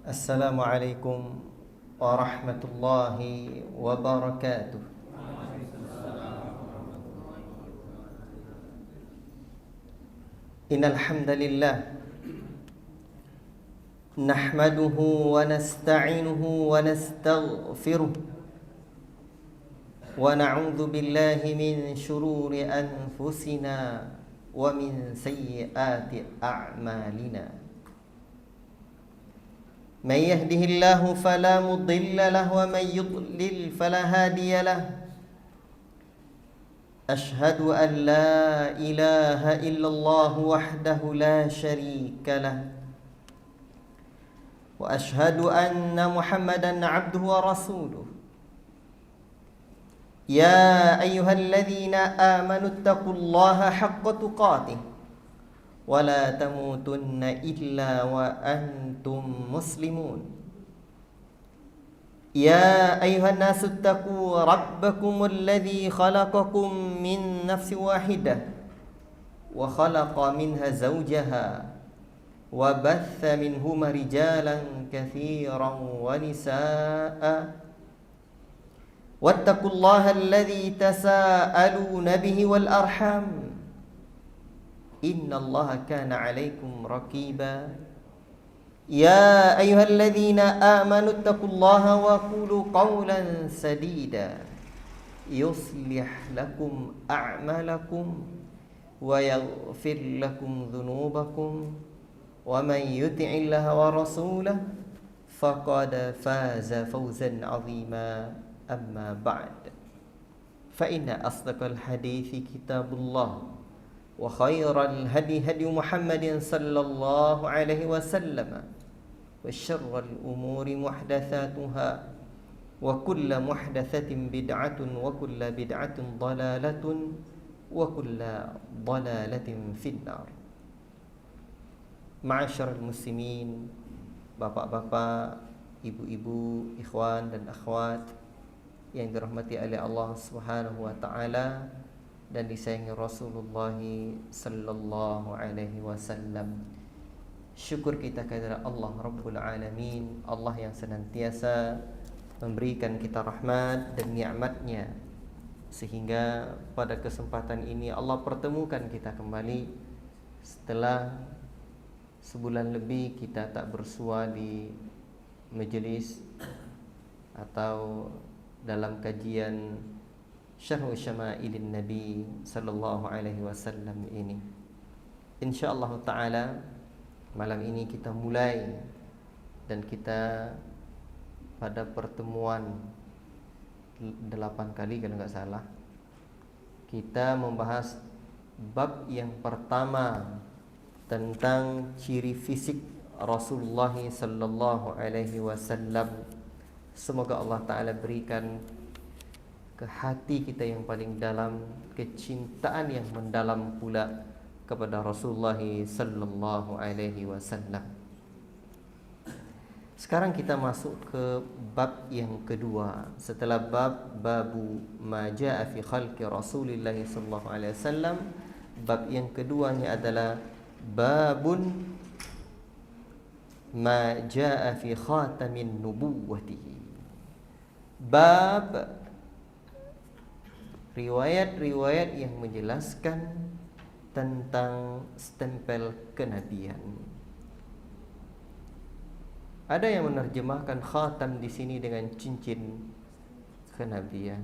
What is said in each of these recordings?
Assalamualaikum warahmatullahi wabarakatuh. Innal hamdalillah nahmaduhu wa nasta'inuhu wa nastaghfiruh wa na'udzu billahi min shururi anfusina wa min sayyiati a'malina. من يهده الله فلا مضل له ومن يضلل فلا هادي له أشهد أن لا إله إلا الله وحده لا شريك له وأشهد أن محمدا عبده ورسوله يا أيها الذين آمنوا اتقوا الله حق تقاته ولا تموتن إلا وأنتم مسلمون يا أيها الناس اتقوا ربكم الذي خلقكم من نفس واحدة وخلق منها زوجها وبث منهما رجالا كثيرا ونساء واتقوا الله الذي تساءلون به والأرحام إن الله كان عليكم رقيبا يا أيها الذين آمنوا اتقوا الله وقولوا قولا سديدا يصلح لكم أعمالكم ويغفر لكم ذنوبكم ومن يطع الله ورسوله فقد فاز فوزا عظيما أما بعد فإن أصدق الحديث كتاب الله وخير الهدي هدي محمد صلى الله عليه وسلم وشر الأمور محدثاتها وكل محدثة بدعة وكل بدعة ضلالة وكل ضلالة في النار. معاشر المسلمين, bapak-bapak, ibu-ibu, ikhwan dan akhwat yang dirahmati oleh Allah Subhanahu wa taala dan disayangi Rasulullah sallallahu alaihi wasallam. Syukur kita kepada Allah Rabbul Alamin, Allah yang senantiasa memberikan kita rahmat dan nikmat-Nya, sehingga pada kesempatan ini Allah pertemukan kita kembali setelah sebulan lebih kita tak bersua di majelis atau dalam kajian Syarh Syama'ilin Nabi sallallahu alaihi wasallam ini. Insyaallah taala malam ini kita mulai, dan kita pada pertemuan 8 kali kalau enggak salah kita membahas bab yang pertama tentang ciri fisik Rasulullah sallallahu alaihi wasallam. Semoga Allah taala berikan ke hati kita yang paling dalam kecintaan yang mendalam pula kepada Rasulullah sallallahu alaihi wasallam. Sekarang kita masuk ke bab yang kedua setelah babu ma jaa fi khalqi Rasulillah sallallahu alaihi wasallam. Bab yang keduanya adalah babun ma jaa fi khatamin nubuwwatihi. Bab riwayat-riwayat yang menjelaskan tentang stempel kenabian. Ada yang menerjemahkan khatam di sini dengan cincin kenabian.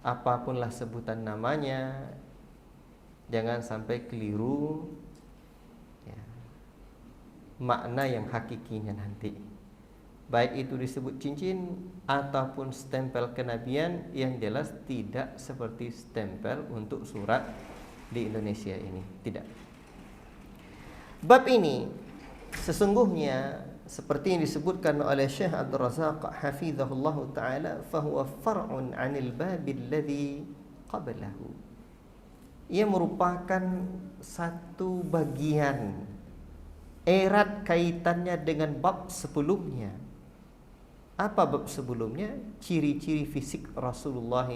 Apapunlah sebutan namanya, jangan sampai keliru ya, makna yang hakikinya nanti. Baik itu disebut cincin ataupun stempel kenabian, yang jelas tidak seperti stempel untuk surat di Indonesia ini, tidak. Bab ini sesungguhnya seperti yang disebutkan oleh Syekh Abdul Razak hafizahullah taala, fahuwa far'un 'anil babil ladzi qablahu. Ia merupakan satu bagian erat kaitannya dengan bab sebelumnya. Apa bab sebelumnya? Ciri-ciri fisik Rasulullah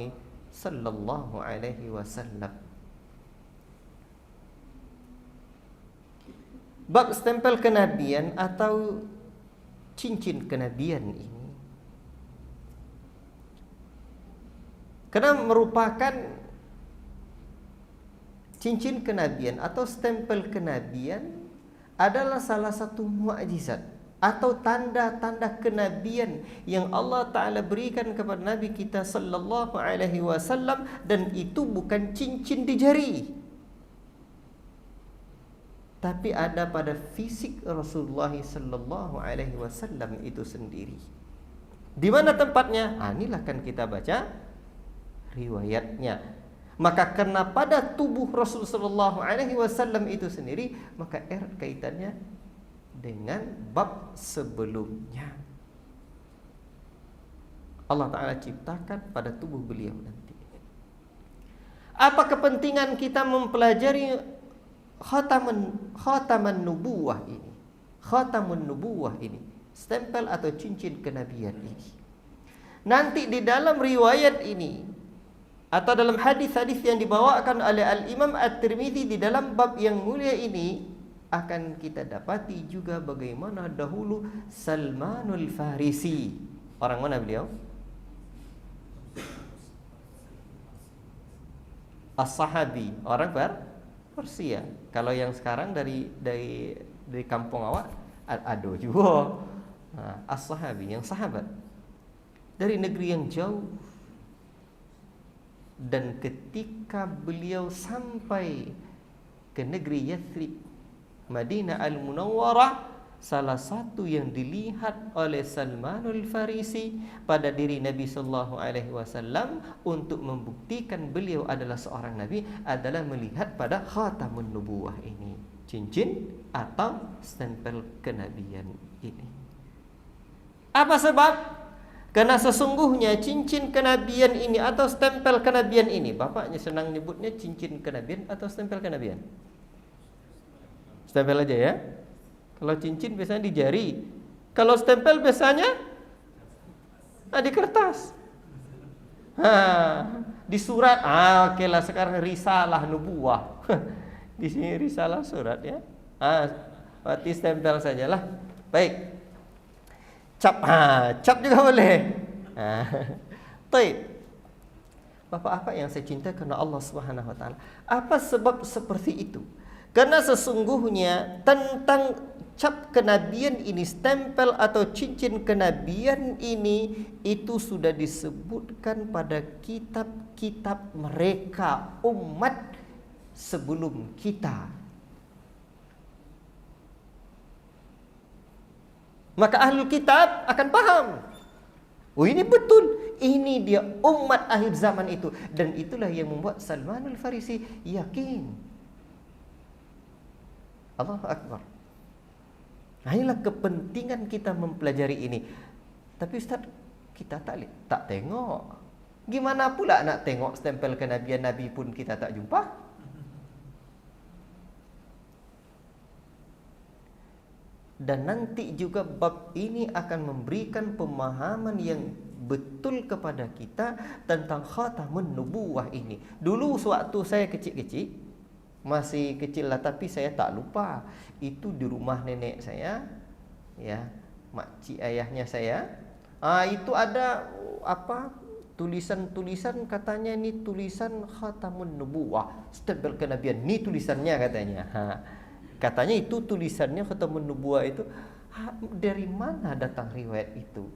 sallallahu alaihi wasallam. bab stempel kenabian atau cincin kenabian ini, karena merupakan cincin kenabian atau stempel kenabian adalah salah satu mukjizat atau tanda-tanda kenabian yang Allah Ta'ala berikan kepada Nabi kita sallallahu alaihi wasallam, dan itu bukan cincin di jari, tapi ada pada fisik Rasulullah sallallahu alaihi wasallam itu sendiri. Di mana tempatnya? Inilah kan kita baca riwayatnya. Maka karena pada tubuh Rasul sallallahu alaihi wasallam itu sendiri, maka erat kaitannya dengan bab sebelumnya. Allah Ta'ala ciptakan pada tubuh beliau nanti. Apa kepentingan kita mempelajari khataman nubuwah ini? Khatamun nubuwah ini, stempel atau cincin kenabian ini. Nanti di dalam riwayat ini atau dalam hadis-hadis yang dibawakan oleh Al-Imam At-Tirmidzi di dalam bab yang mulia ini, akan kita dapati juga bagaimana dahulu Salmanul Farisi. Orang mana beliau? As-Sahabi, orang Persia. Kalau yang sekarang dari kampung awak ada juga. As-Sahabi, yang sahabat dari negeri yang jauh. Dan ketika beliau sampai ke negeri Yathrib, Madinah Al-Munawwarah, salah satu yang dilihat oleh Salmanul Farisi pada diri Nabi sallallahu alaihi wasallam untuk membuktikan beliau adalah seorang nabi adalah melihat pada khatamun nubuwah ini, cincin atau stempel kenabian ini. Apa sebab? Karena sesungguhnya cincin kenabian ini atau stempel kenabian ini, bapaknya senang nyebutnya cincin kenabian atau stempel kenabian. Stempel aja ya. Kalau cincin biasanya di jari. Kalau stempel biasanya di kertas. Di surat. Oke lah, sekarang risalah nubuwah. Di sini risalah surat ya. Berarti stempel sajalah. Baik. Cap. Cap juga boleh. Baik. Bapak-bapak yang saya cintai karena Allah Subhanahu wa taala. Apa sebab seperti itu? Karena sesungguhnya tentang cap kenabian ini, stempel atau cincin kenabian ini, itu sudah disebutkan pada kitab-kitab mereka umat sebelum kita. Maka ahlul kitab akan paham. Oh, ini betul. Ini dia umat akhir zaman itu. Dan itulah yang membuat Salmanul Farisi yakin. Allahu Akbar. Nah, inilah kepentingan kita mempelajari ini. Tapi Ustaz, kita tak tengok. Gimana pula nak tengok stempel kenabian Nabi pun kita tak jumpa? Dan nanti juga bab ini akan memberikan pemahaman yang betul kepada kita tentang khatamun nubuwah ini. Dulu sewaktu saya kecil-kecil, masih kecil lah, tapi saya tak lupa itu di rumah nenek saya, ya, makcik ayahnya saya. Itu ada tulisan-tulisan, katanya ini tulisan khatamun nubuwah, stempel kenabian. Ini tulisannya katanya. Katanya itu tulisannya khatamun nubuwah itu. Dari mana datang riwayat itu?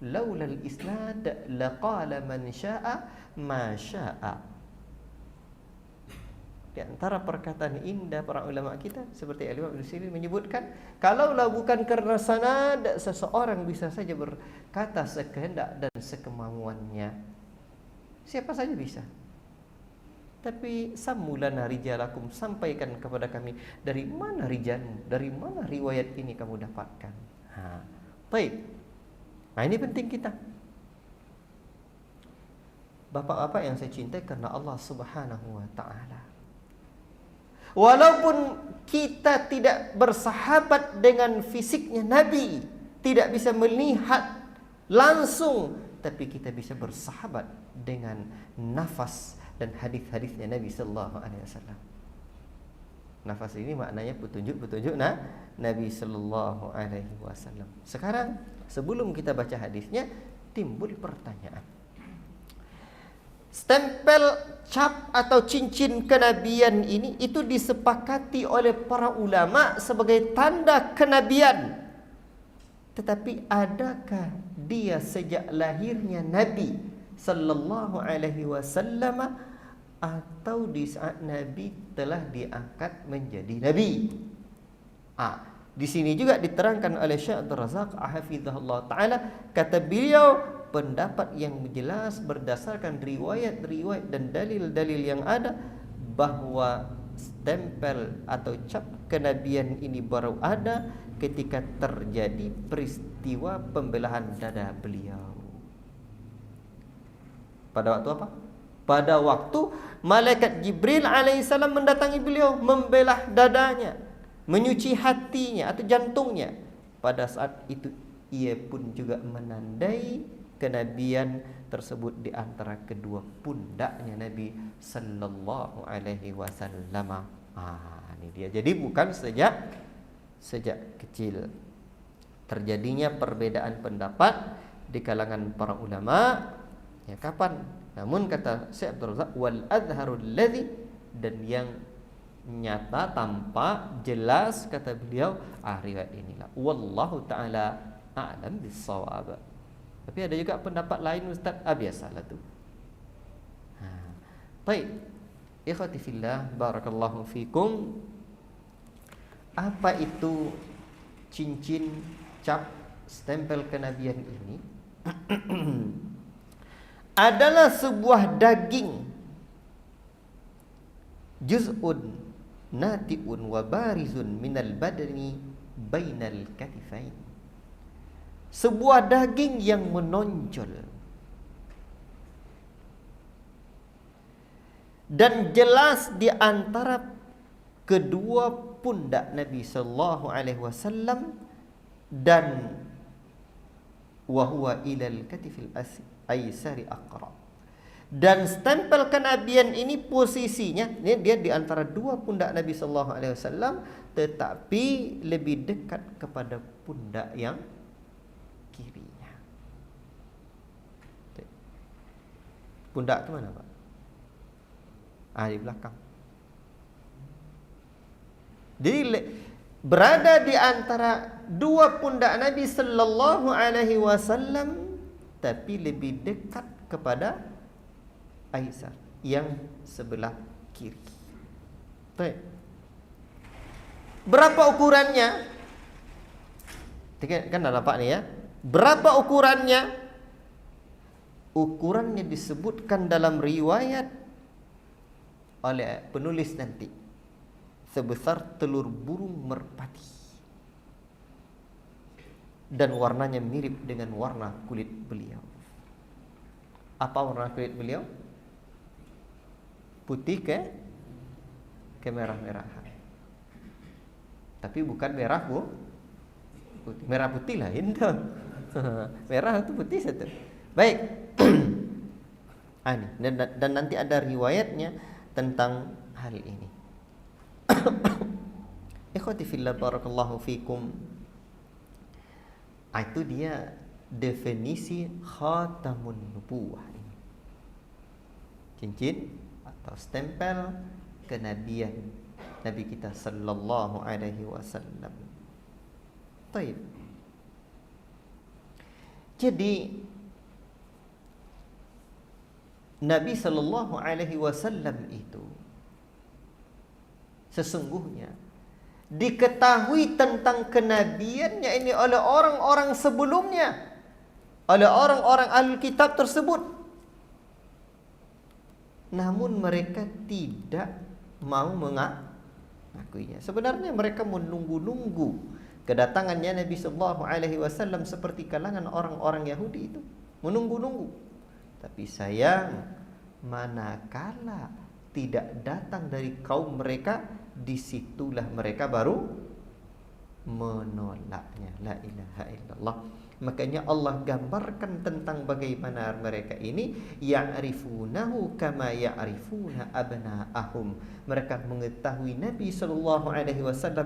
Laulal isnad laqala man syaa ma syaa. Di antara perkataan indah para ulama kita seperti Al-Imam Ibnu Sirin menyebutkan, kalaulah bukan karena sanad, seseorang bisa saja berkata sekehendak dan sekemauannya. Siapa saja bisa. Tapi samulana rijalakum, sampaikan kepada kami dari mana rijalmu, dari mana riwayat ini kamu dapatkan. Baik. Nah, ini penting kita. Bapak-bapak yang saya cintai karena Allah Subhanahu wa taala. Walaupun kita tidak bersahabat dengan fisiknya Nabi, tidak bisa melihat langsung, tapi kita bisa bersahabat dengan nafas dan hadis-hadisnya Nabi sallallahu alaihi wasallam. Nafas ini maknanya petunjuk-petunjuk Nabi sallallahu alaihi wasallam. Sekarang sebelum kita baca hadisnya, timbul pertanyaan. Stempel cap atau cincin kenabian ini itu disepakati oleh para ulama sebagai tanda kenabian. Tetapi adakah dia sejak lahirnya Nabi sallallahu alaihi wasallam atau di saat Nabi telah diangkat menjadi Nabi? Di sini juga diterangkan oleh Syekh Abdul Razak hafizahullah taala, kata beliau, pendapat yang jelas berdasarkan riwayat-riwayat dan dalil-dalil yang ada bahwa stempel atau cap kenabian ini baru ada ketika terjadi peristiwa pembelahan dada beliau. Pada waktu apa? Pada waktu malaikat Jibril alaihissalam mendatangi beliau, membelah dadanya, menyuci hatinya atau jantungnya. Pada saat itu ia pun juga menandai kenabian tersebut di antara kedua pundaknya Nabi sallallahu alaihi wasallam. Ini dia. Jadi bukan sejak kecil. Terjadinya perbedaan pendapat di kalangan para ulama. Ya, kapan? Namun kata Syekh Abdul Razak, wal adharul ladzi, dan yang nyata, tampak, jelas kata beliau, riwayat inilah. Wallahu taala a'lam bis-shawab. Tapi ada juga pendapat lain Ustaz. Biasalah tu. Baik. Ikhwati fillah, barakallahu fikum. Apa itu cincin, cap, stempel kenabian ini? Adalah sebuah daging, juz'un nati'un wa barizun minal badani bainal katifain. Sebuah daging yang menonjol dan jelas di antara kedua pundak Nabi sallallahu alaihi wasallam, dan wa huwa ilal katifil aisari aqra. Dan stempel kenabian ini posisinya, ini dia di antara dua pundak Nabi sallallahu alaihi wasallam, tetapi lebih dekat kepada pundak yang kirinya. Pundak tu mana, Pak? Di belakang. Jadi berada di antara dua pundak Nabi sallallahu alaihi wasallam, tapi lebih dekat kepada Aisar yang sebelah kiri. Baik. Berapa ukurannya? Kan dah nampak ni ya. Berapa ukurannya? Ukurannya disebutkan dalam riwayat oleh penulis nanti, sebesar telur burung merpati, dan warnanya mirip dengan warna kulit beliau. Apa warna kulit beliau? Putih ke merah-merahan. Tapi bukan merah putih. Merah putih lain tu. Merah itu putih satu. Baik. Dan nanti ada riwayatnya tentang hal ini. Ikhwati fillah, barakallahu fikum. Itu dia definisi khatamun nubuwah ini. Cincin atau stempel kenabian Nabi kita sallallahu alaihi wasallam. Baik. Jadi Nabi sallallahu alaihi wasallam itu sesungguhnya diketahui tentang kenabiannya ini oleh orang-orang sebelumnya, oleh orang-orang ahli kitab tersebut. Namun mereka tidak mau mengakuinya. Sebenarnya mereka menunggu-nunggu kedatangannya Nabi sallallahu alaihi wasallam seperti kalangan orang-orang Yahudi itu, menunggu-nunggu. Tapi sayang, manakala tidak datang dari kaum mereka, disitulah mereka baru menolaknya. La ilaha illallah. Makanya Allah gambarkan tentang bagaimana mereka ini ya'rifunahu kama ya'rifuna abna'ahum. Mereka mengetahui Nabi SAW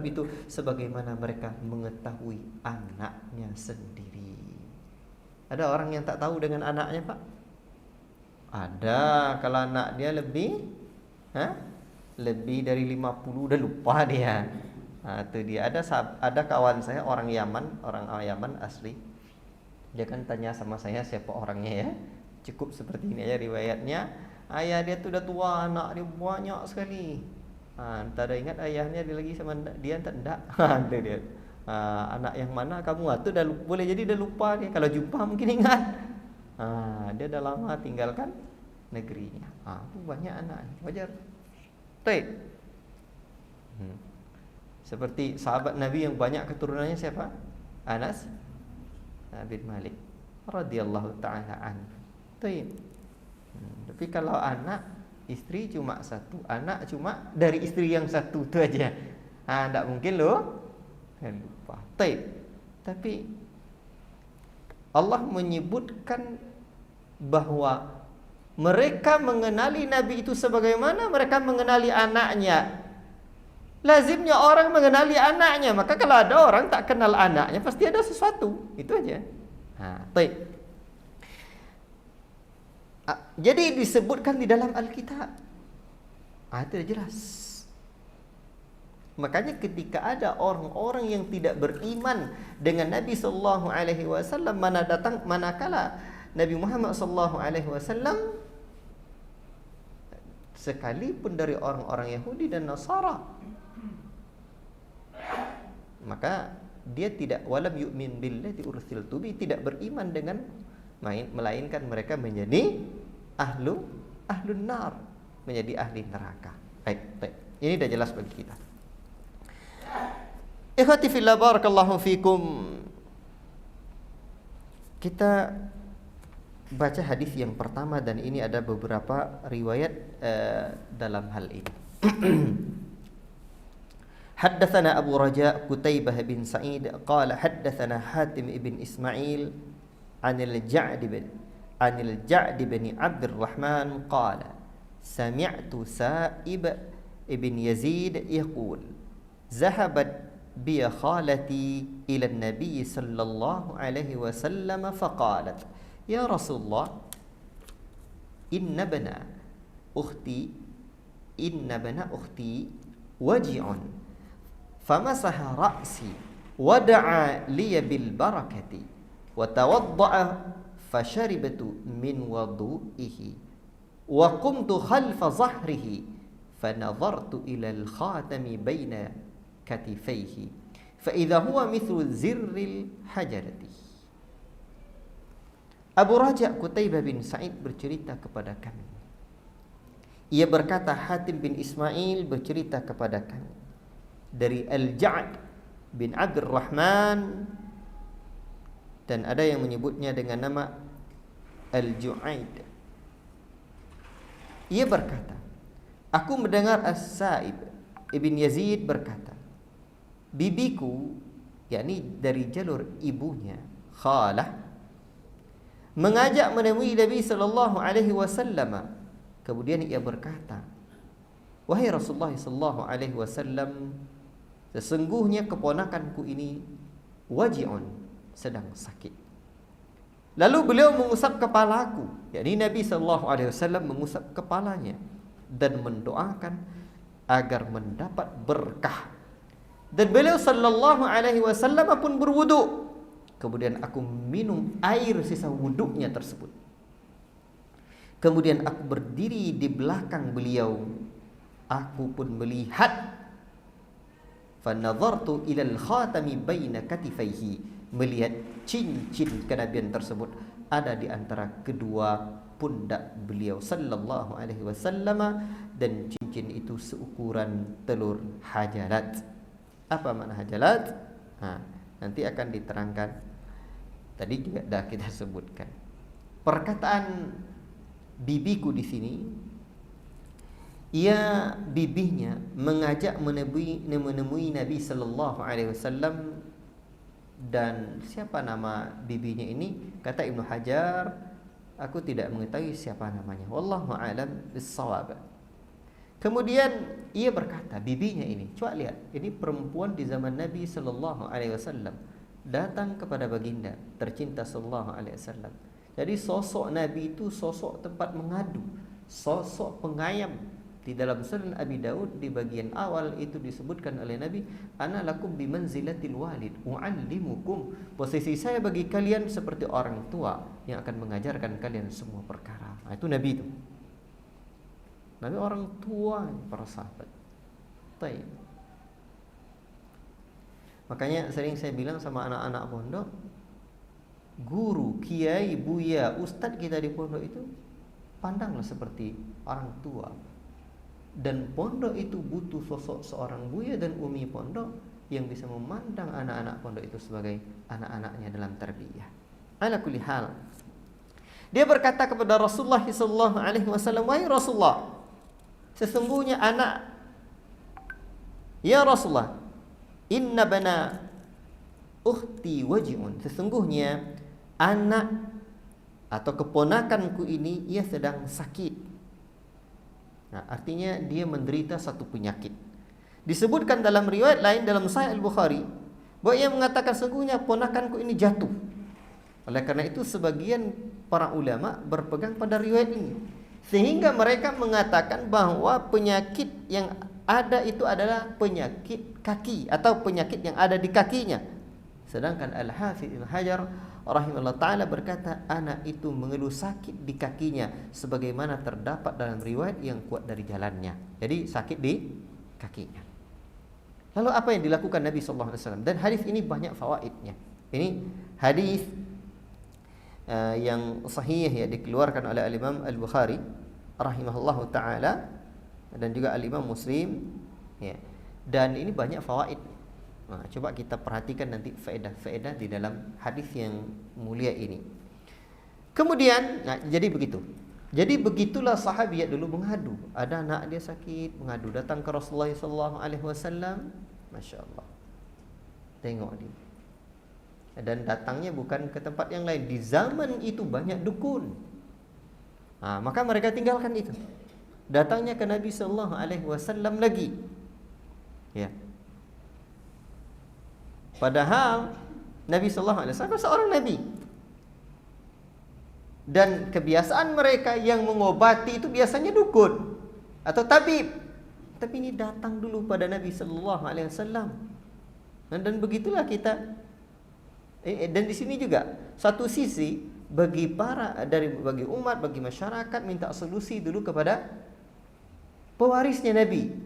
itu sebagaimana mereka mengetahui anaknya sendiri. Ada orang yang tak tahu dengan anaknya, Pak? Ada. Kalau anak dia lebih dari 50 dah lupa dia. Itu dia. Ada kawan saya orang Yaman asli. Dia kan tanya sama saya siapa orangnya ya. Cukup seperti ini aja riwayatnya. Ayah dia tuh udah tua, anak dia banyak sekali. Tak ada ingat ayahnya dia lagi sama dia enggak. Ada dia. Anak yang mana kamu? Itu dah boleh jadi dah lupa dia. Kalau jumpa mungkin ingat. Dia dah lama tinggalkan negerinya. Banyak anak. Wajar. Baik. Seperti sahabat Nabi yang banyak keturunannya siapa? Anas bin Malik radhiyallahu taala anhu. Tapi kalau anak, istri cuma satu, anak cuma dari istri yang satu itu aja. Tidak mungkin loh. Lupa. Tapi Allah menyebutkan bahwa mereka mengenali Nabi itu sebagaimana mereka mengenali anaknya. Lazimnya orang mengenali anaknya. Maka kalau ada orang tak kenal anaknya, pasti ada sesuatu. Itu aja. Jadi disebutkan di dalam Alkitab. Itu jelas. Makanya ketika ada orang-orang yang tidak beriman dengan Nabi SAW, manakala Nabi Muhammad SAW, sekalipun dari orang-orang Yahudi dan Nasara, maka dia tidak walam yu'min billazi ursiltu bi, tidak beriman dengan melainkan mereka menjadi ahlun nar, menjadi ahli neraka. Baik. Ini dah jelas bagi kita. Ikhwati fillah, barakallahu fikum. Kita baca hadis yang pertama, dan ini ada beberapa riwayat dalam hal ini. Haddatsana Abu Raja Qutaibah bin Sa'id qala haddatsana Hatim ibn Ismail anil Ja'd bin Abdurrahman qala sami'tu Sa'ib ibn Yazid yaqul zahabat bi khalati ila an-nabi sallallahu alaihi wasallam faqalat ya Rasulullah inna bana ukhti waji'un famasaha ra'si wada'a liya bil barakati wa tawadda'a fasharibtu min wudu'ihi wa qumtu khalfa zahrihi fanadhartu ila al khatami baina katifaihi fa idza huwa mithlu zirril hajarati. Abu Raja Qutaibah bin Sa'id bercerita kepada kami. Ia berkata, Hatim bin Ismail bercerita kepada kami dari Al-Ja'd bin Abdurrahman, dan ada yang menyebutnya dengan nama Al-Ju'aid. Ia berkata, aku mendengar As-Sa'ib ibn Yazid berkata, bibiku, yakni dari jalur ibunya, Khalah, mengajak menemui Nabi sallallahu alaihi wasallam. Kemudian ia berkata, wahai Rasulullah sallallahu alaihi wasallam, sesungguhnya keponakanku ini waji'un, sedang sakit. Lalu beliau mengusap kepalaku, yakni Nabi sallallahu alaihi wasallam mengusap kepalanya dan mendoakan agar mendapat berkah. Dan beliau sallallahu alaihi wasallam pun berwudu. Kemudian aku minum air sisa wuduknya tersebut. Kemudian aku berdiri di belakang beliau. Aku pun melihat, fanadhartu ilal khatami baina katifaihi, melihat cincin kenabian tersebut ada di antara kedua pundak beliau sallallahu alaihi wasallam, dan cincin itu seukuran telur hajarat. Apa makna hajarat? Nanti akan diterangkan. Tadi juga dah kita sebutkan. Perkataan bibiku di sini, ia bibinya mengajak menemui Nabi sallallahu alaihi wasallam Dan siapa nama bibinya ini? Kata Ibnu Hajar, aku tidak mengetahui siapa namanya. Wallahu a'lam bis-shawab. Kemudian ia berkata, bibinya ini, coba lihat, ini perempuan di zaman Nabi sallallahu alaihi wasallam datang kepada baginda tercinta sallallahu alaihi wasallam. Jadi sosok Nabi itu sosok tempat mengadu, sosok pengayam. Di dalam Sunan Abi Daud di bagian awal itu disebutkan oleh Nabi, ana lakum bimanzilatil walid u'allimukum. Posisi saya bagi kalian seperti orang tua yang akan mengajarkan kalian semua perkara. Nah, itu Nabi itu. Nabi orang tua para sahabat. Baik. Makanya sering saya bilang sama anak-anak pondok, guru, kiai, buya, ustadz kita di pondok itu pandanglah seperti orang tua. Dan pondok itu butuh sosok seorang buya dan umi pondok yang bisa memandang anak-anak pondok itu sebagai anak-anaknya dalam tarbiyah. Ala kulli hal, dia berkata kepada Rasulullah sallallahu alaihi wasallam, wahai Rasulullah, sesungguhnya anak, ya Rasulullah, inna bana ukhti waji'un, sesungguhnya anak atau keponakanku ini ia sedang sakit. Nah, artinya dia menderita satu penyakit. Disebutkan dalam riwayat lain dalam Sahih Al-Bukhari bahwa ia mengatakan sesungguhnya ponakanku ini jatuh. Oleh karena itu sebagian para ulama berpegang pada riwayat ini, sehingga mereka mengatakan bahwa penyakit yang ada itu adalah penyakit kaki atau penyakit yang ada di kakinya. Sedangkan Al-Hafidz Ibnu Hajar rahimahullah ta'ala berkata, anak itu mengeluh sakit di kakinya sebagaimana terdapat dalam riwayat yang kuat dari jalannya. Jadi sakit di kakinya. Lalu apa yang dilakukan Nabi SAW? Dan hadis ini banyak fawaidnya. Ini hadis yang sahih ya, dikeluarkan oleh Al-Imam Al-Bukhari rahimahullah ta'ala dan juga Al-Imam Muslim ya. Dan ini banyak fawaid. Nah, coba kita perhatikan nanti faedah-faedah di dalam hadis yang mulia ini. Kemudian, nah, jadi begitu. Jadi begitulah sahabat dulu mengadu. Ada anak dia sakit, mengadu, datang ke Rasulullah sallallahu alaihi wasallam. Masya Allah. Tengok dia. Dan datangnya bukan ke tempat yang lain. Di zaman itu banyak dukun. Nah, maka mereka tinggalkan itu. Datangnya ke Nabi sallallahu alaihi wasallam lagi. Ya. Padahal Nabi sallallahu alaihi wasallam seorang nabi. Dan kebiasaan mereka yang mengobati itu biasanya dukun atau tabib. Tapi ini datang dulu pada Nabi sallallahu alaihi wasallam. Dan begitulah kita. Dan di sini juga satu sisi bagi umat, bagi masyarakat minta solusi dulu kepada pewarisnya Nabi,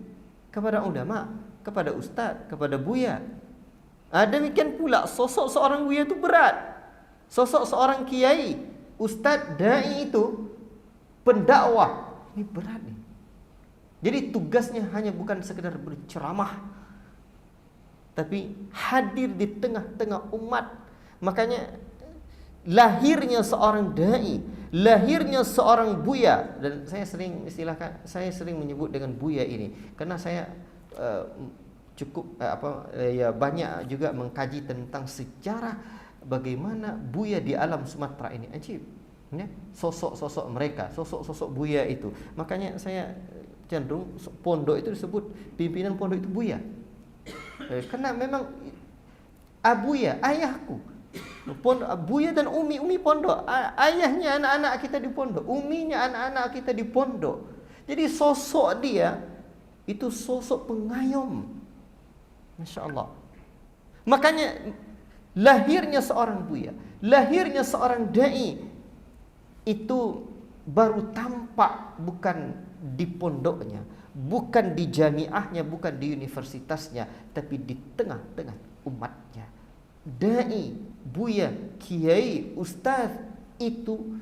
kepada ulama, kepada ustaz, kepada buya. Demikian pula sosok seorang buya itu berat. Sosok seorang kiai, ustaz, dai itu pendakwah, ini berat nih. Jadi tugasnya hanya bukan sekedar berceramah, tapi hadir di tengah-tengah umat. Makanya lahirnya seorang dai, lahirnya seorang buya, dan saya sering menyebut dengan buya ini karena saya banyak juga mengkaji tentang sejarah bagaimana buya di alam Sumatera ini. Ajib ya, sosok-sosok mereka, sosok-sosok buya itu. Makanya saya cenderung pondok itu disebut pimpinan pondok itu buya. Karena memang abuya, ayahku. Pondok, buya dan umi pondok. Ayahnya anak-anak kita di pondok, uminya anak-anak kita di pondok. Jadi sosok dia itu sosok pengayom. Masya Allah. Makanya lahirnya seorang buya, lahirnya seorang dai itu baru tampak bukan di pondoknya, bukan di jamiahnya, bukan di universitasnya, tapi di tengah-tengah umatnya. Dai, buya, kiai, ustaz itu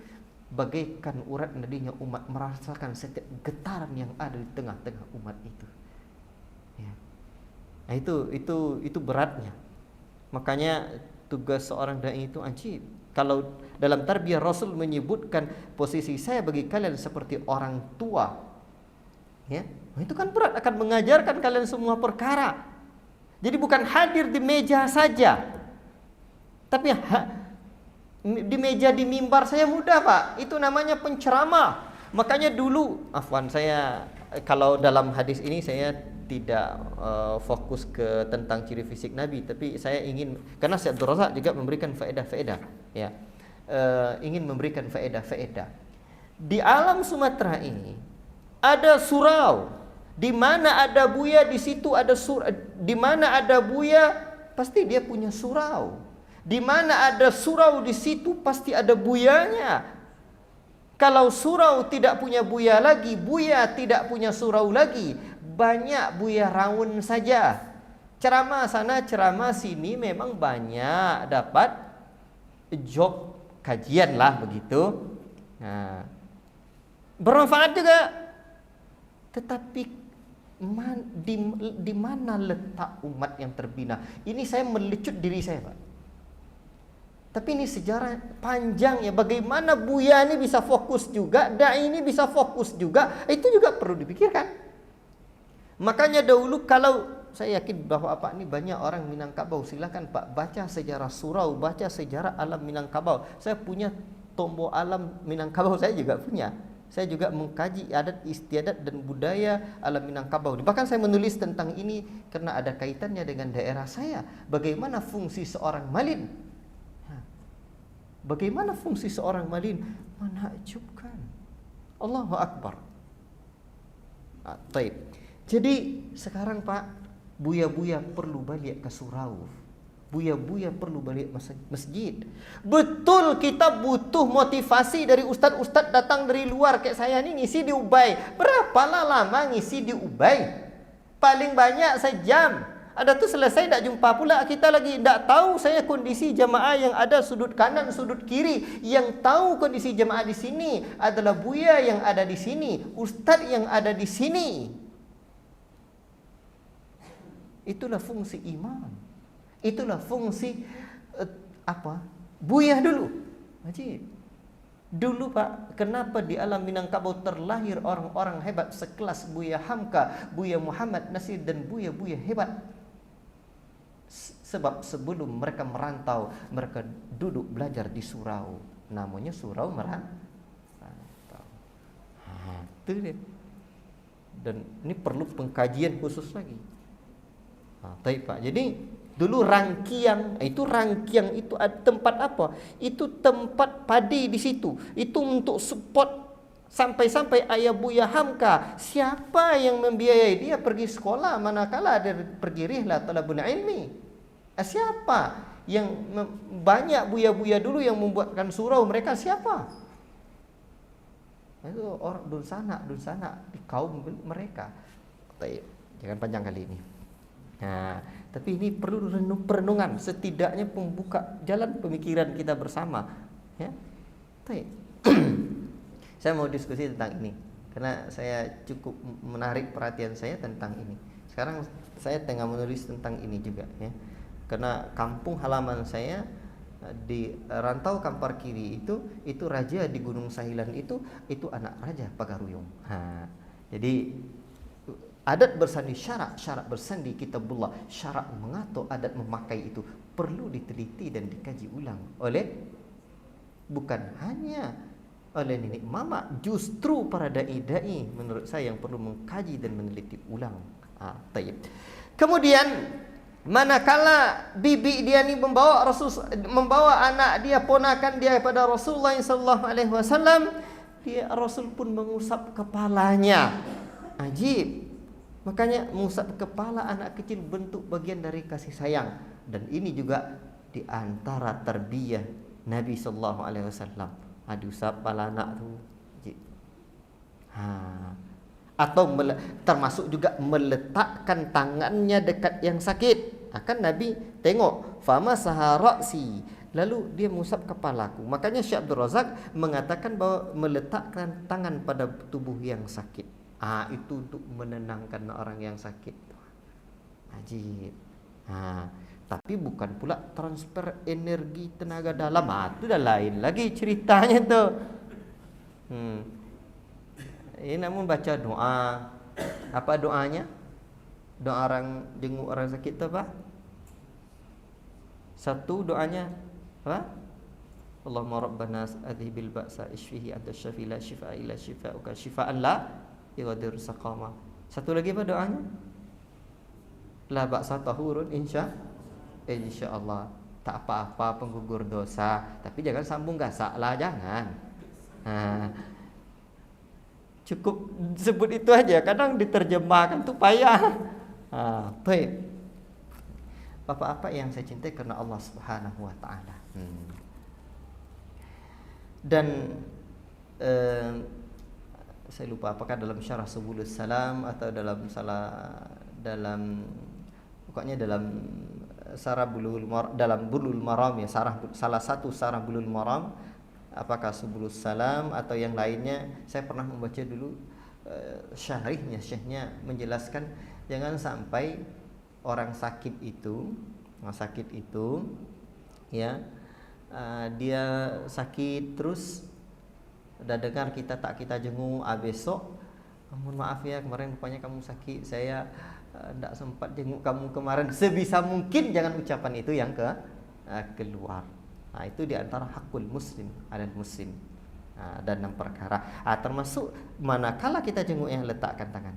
bagaikan urat nadinya umat, merasakan setiap getaran yang ada di tengah-tengah umat itu. Ya. Nah, itu beratnya. Makanya tugas seorang dai itu ajib. Kalau dalam tarbiyah Rasul menyebutkan posisi saya bagi kalian seperti orang tua, ya, itu kan berat, akan mengajarkan kalian semua perkara. Jadi bukan hadir di meja saja, Tapi di meja di mimbar saya mudah, Pak. Itu namanya penceramah. Makanya dulu, afwan, saya kalau dalam hadis ini saya tidak fokus ke tentang ciri fisik Nabi, tapi saya ingin, karena Syekh Abdul Razak juga memberikan faedah-faedah, ya, ingin memberikan faedah-faedah. Di alam Sumatera ini ada surau, di mana ada buaya di situ ada di mana ada buaya pasti dia punya surau, di mana ada surau di situ pasti ada buyanya. Kalau surau tidak punya buaya lagi, buaya tidak punya surau lagi, banyak buaya rawon saja. Ceramah sana, ceramah sini memang banyak dapat job kajian lah begitu. Nah, bermanfaat juga. Tetapi di mana letak umat yang terbina? Ini saya melecut diri saya, Pak. Tapi ini sejarah panjang ya, bagaimana buaya ini bisa fokus juga, dai ini bisa fokus juga, itu juga perlu dipikirkan. Makanya dahulu, kalau saya yakin bahwa Pak ini banyak orang Minangkabau, silakan Pak baca sejarah surau, baca sejarah alam Minangkabau. Saya punya tombol alam Minangkabau, saya juga punya. Saya juga mengkaji adat istiadat dan budaya alam Minangkabau. Bahkan saya menulis tentang ini karena ada kaitannya dengan daerah saya. Bagaimana fungsi seorang malin? Bagaimana fungsi seorang malin? Menakjubkan. Allahu Akbar. Baik. Jadi sekarang Pak, buya-buya perlu balik ke surau. Buya-buya perlu balik masjid. Betul kita butuh motivasi dari ustaz-ustaz datang dari luar. Kayak saya ni ngisi di Ubay. Berapa lama ngisi di Ubay? Paling banyak sejam. Ada tu selesai tak jumpa pula kita lagi. Tak tahu saya kondisi jamaah yang ada sudut kanan, sudut kiri. Yang tahu kondisi jamaah di sini adalah buya yang ada di sini, ustaz yang ada di sini. Itulah fungsi imam. Itulah fungsi buya dulu. Wajib. Dulu Pak, kenapa di alam Minangkabau terlahir orang-orang hebat sekelas Buya Hamka, Buya Muhammad Nasir dan buya-buya hebat? Sebab sebelum mereka merantau, mereka duduk belajar di surau. Namanya surau merantau. Itu dia. Dan ini perlu pengkajian khusus lagi. Baik Pak. Jadi dulu Rangkiang itu tempat apa? Itu tempat padi di situ. Itu untuk support sampai-sampai ayah Buya Hamka. Siapa yang membiayai dia pergi sekolah manakala dia pergi rihlah talabul ilmi? Siapa yang banyak buya-buya dulu yang membuatkan surau mereka siapa? Itu orang dun sana di kaum mereka. Jangan panjang kali ini. Nah, tapi ini perlu perenungan, setidaknya pembuka jalan pemikiran kita bersama, ya. Saya mau diskusi tentang ini karena saya cukup menarik perhatian saya tentang ini. Sekarang saya tengah menulis tentang ini juga, ya. Karena kampung halaman saya di Rantau Kampar Kiri itu raja di Gunung Sahilan itu anak raja Pagaruyung. Jadi adat bersandi syarak bersandi kitabullah, syarak mengatur adat memakai itu perlu diteliti dan dikaji ulang oleh bukan hanya oleh nenek mama, justru para dai-dai menurut saya yang perlu mengkaji dan meneliti ulang. Tayyib. Kemudian manakala bibi dia ni membawa anak dia, ponakan dia kepada Rasulullah sallallahu alaihi wasallam, Rasul pun mengusap kepalanya. Ajib. Makanya mengusap kepala anak kecil bentuk bagian dari kasih sayang, dan ini juga di antara tarbiyah Nabi sallallahu alaihi wasallam. Diusap kepala anak tu. Atau termasuk juga meletakkan tangannya dekat yang sakit. Akan Nabi tengok fama saharasi, lalu dia mengusap kepalaku. Makanya Syekh Abdul Razak mengatakan bahwa meletakkan tangan pada tubuh yang sakit, itu untuk menenangkan orang yang sakit. Ajib. Tapi bukan pula transfer energi tenaga dalam. Itu dah lain lagi ceritanya tu. Ini namun baca doa. Apa doanya? Doa orang jenguk orang sakit tu apa? Satu doanya Apa? Allahumma rabbana adhibil ba'sa ishfihi anta syafi la shifaa illa shifauka shifaan la yughadiru saqama. Satu lagi apa doanya? La ba'sa tahurun insyaallah. Tak apa-apa penggugur dosa, tapi jangan sambung gasak lah, jangan. Cukup sebut itu aja, kadang diterjemahkan tuh payah. Baik. Bapak-bapak yang saya cintai karena Allah Subhanahu wa taala. Dan saya lupa apakah dalam Syarah Subulus Salam atau dalam pokoknya dalam Sarah dalam Bulul Maram ya, salah satu Sarah Bulul Maram, apakah Subulus Salam atau yang lainnya, saya pernah membaca dulu syekhnya menjelaskan jangan sampai orang sakit itu ya, dia sakit terus udah dengar kita jenguk, besok mohon maaf ya kemarin rupanya kamu sakit, saya tidak sempat jenguk kamu kemarin. Sebisa mungkin jangan ucapan itu yang keluar. Itu diantara hakul muslim alal muslim. Dan 6 perkara. Termasuk manakala kita jenguk yang letakkan tangan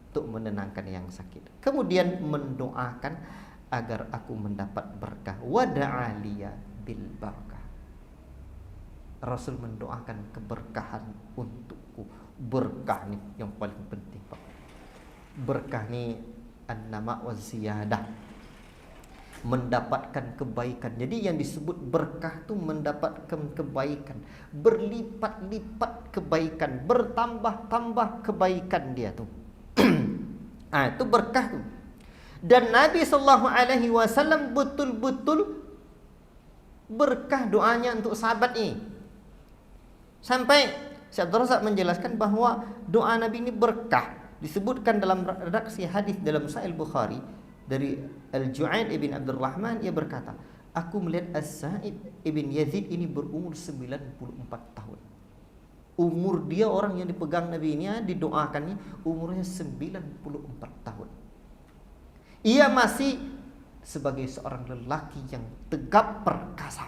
untuk menenangkan yang sakit. Kemudian mendoakan agar aku mendapat berkah. Wada'aliya bil barakah. Rasul mendoakan keberkahan untukku. Berkah nih yang paling penting, Pak. Berkah nih an-nama wa ziyadah, mendapatkan kebaikan. Jadi yang disebut berkah itu mendapatkan kebaikan, berlipat-lipat kebaikan, bertambah-tambah kebaikan dia tuh. Itu berkah tuh. Dan Nabi sallallahu alaihi wasallam betul-betul berkah doanya untuk sahabat ini. Sampai Syekh Abdul Razak menjelaskan bahwa doa Nabi ini berkah. Disebutkan dalam redaksi hadis dalam Sahih Bukhari dari Al-Ju'aid ibn Abdurrahman, ia berkata, aku melihat As-Sa'id ibn Yazid ini berumur 94 tahun. Umur dia, orang yang dipegang Nabi ini, didoakannya umurnya 94 tahun. Ia masih sebagai seorang lelaki yang tegap perkasa.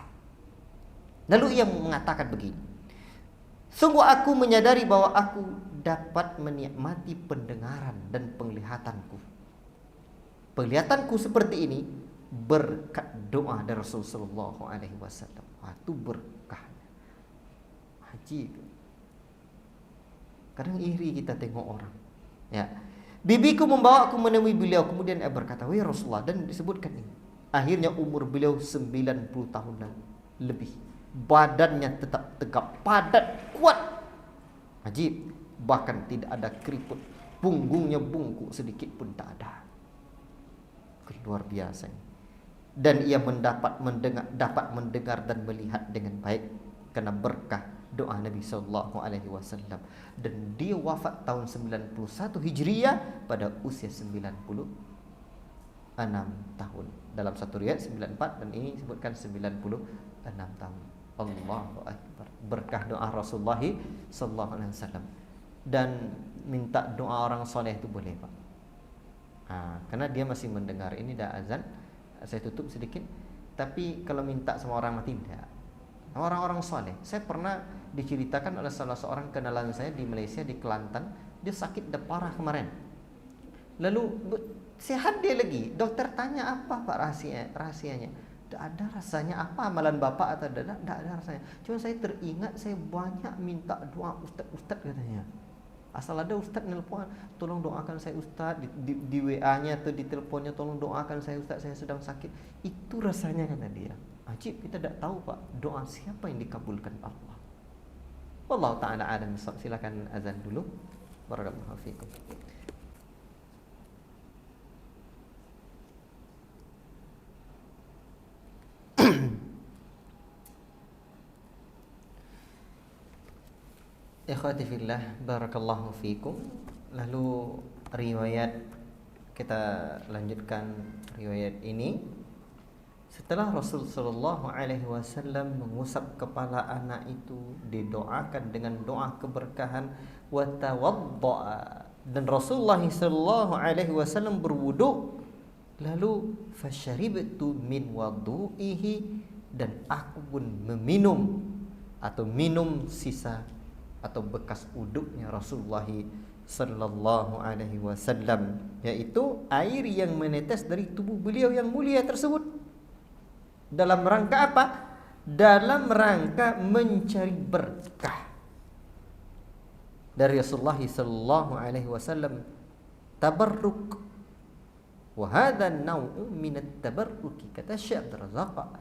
Lalu ia mengatakan begini, sungguh aku menyadari bahwa aku dapat menikmati pendengaran dan penglihatanku. Penglihatanku seperti ini berkat doa dari Rasulullah SAW. Itu berkahnya. Haji. Kadang iri kita tengok orang. Ya, bibiku membawa aku menemui beliau, kemudian ia berkata, wahai Rasulullah, dan disebutkan ini. Akhirnya umur beliau 90 tahun lebih. Badannya tetap tegap, padat, kuat. Ajib, bahkan tidak ada keriput, punggungnya bungkuk sedikit pun tak ada. Luar biasa. Dan ia dapat mendengar dan melihat dengan baik karena berkah doa Nabi sallallahu alaihi wasallam. Dan dia wafat tahun 91 Hijriah pada usia 96 tahun. Dalam satu riwayat 94 dan ini disebutkan 96 tahun. Allahu akbar. Berkah doa Rasulullah sallallahu alaihi wasallam. Dan minta doa orang soleh itu boleh, Pak. Karena dia masih mendengar. Ini dah azan, saya tutup sedikit. Tapi kalau minta sama orang mati tidak. Orang-orang soleh, saya pernah diceritakan oleh salah seorang kenalan saya di Malaysia, di Kelantan. Dia sakit dah parah kemarin. Lalu sehat dia lagi. Dokter tanya, apa Pak rahasianya? Tak ada rasanya. Apa amalan bapak atau tidak ada rasanya. Cuma saya teringat saya banyak minta doa ustaz katanya. Asal ada ustaz nelpon, tolong doakan saya ustaz, di WA-nya atau di teleponnya, tolong doakan saya ustaz, saya sedang sakit. Itu rasanya kata dia. Ajib, kita tidak tahu Pak, doa siapa yang dikabulkan Allah. Wallahu ta'ala a'lam. Silakan azan dulu. Barakallahu fiikum. Ikhwati fillah, barakallahu fiikum. Lalu riwayat, kita lanjutkan riwayat ini. Setelah Rasul sallallahu alaihi wasallam mengusap kepala anak itu, didoakan dengan doa keberkahan, wa tawaddaa, dan Rasulullah sallallahu alaihi wasallam berwudu. Lalu fasharibtu min wudu'ihi dan aku pun meminum atau minum sisa atau bekas uduknya Rasulullah sallallahu alaihi wasallam, yaitu air yang menetes dari tubuh beliau yang mulia tersebut. Dalam rangka apa? Dalam rangka mencari berkah dari Rasulullah sallallahu alaihi wasallam, tabarruk. Wa hadha an-naw'u min at-tabarruk, kata Syekh Abdul Razak,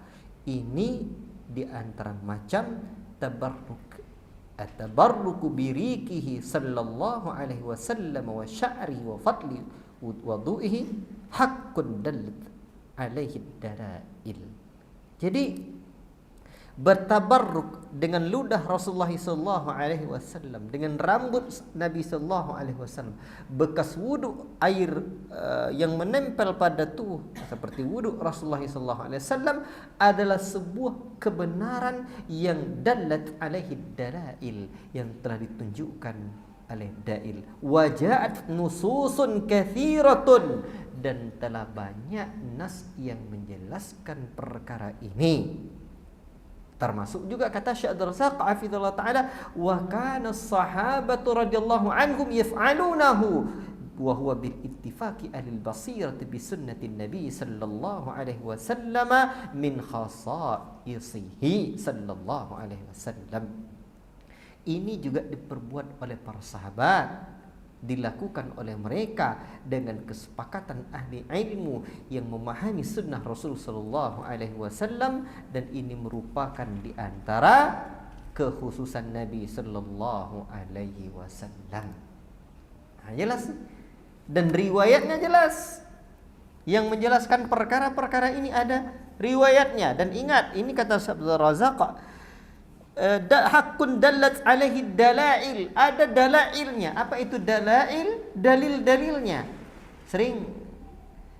ini di antara macam tabarruk. At-tabarruku birikihi sallallahu alaihi wasallam wa sya'rihi wa fadli wudu'ihi haqqun dallat alaihi dalail. Jadi bertabarruk dengan ludah Rasulullah sallallahu alaihi wasallam, dengan rambut Nabi sallallahu alaihi wasallam, bekas wudu air yang menempel pada tubuh seperti wudu Rasulullah sallallahu alaihi wasallam adalah sebuah kebenaran yang dallat alaihi dalail, yang telah ditunjukkan oleh dalil. Wajaat nususun kathiratun, dan telah banyak nas yang menjelaskan perkara ini. Termasuk juga kata Syekh Abdul Razak hafizallahu taala, wa kana as-sahabatu radhiyallahu anhum yaf'alunahu wa huwa bil ittifaqi ahli al-basirati bi sunnati nabi sallallahu alaihi wasallam min khasaisihi sallallahu alaihi wasallam. Ini juga diperbuat oleh para sahabat, dilakukan oleh mereka dengan kesepakatan ahli ilmu yang memahami sunnah Rasul sallallahu alaihi wasallam, dan ini merupakan di antara kekhususan Nabi sallallahu alaihi wasallam. Jelas, dan riwayatnya jelas. Yang menjelaskan perkara-perkara ini ada riwayatnya, dan ingat ini kata Abdul Razak, hakun dallat alaihi dalail, ada dalailnya. Apa itu dalail? Dalil-dalilnya. Sering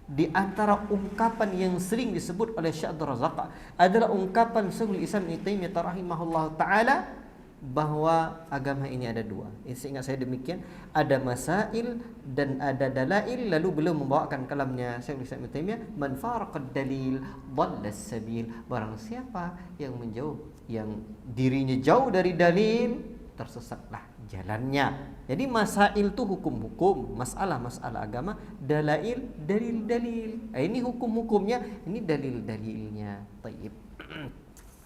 di antara ungkapan yang sering disebut oleh Syekh Abdul Razak adalah ungkapan Syekhul Islam Ibnu Taimiyah rahimahullah taala, bahwa agama ini ada dua. Ingat saya demikian, ada masail dan ada dalail. Lalu beliau membawakan kalamnya Syekhul Islam Ibnu Taimiyah, man faraqad dalil dhalla sabil, barang siapa yang menjauh, yang dirinya jauh dari dalil, tersesatlah jalannya. Jadi masail itu hukum-hukum, masalah-masalah agama, dalail, dalil-dalil. Ini hukum-hukumnya, ini dalil-dalilnya. Taib.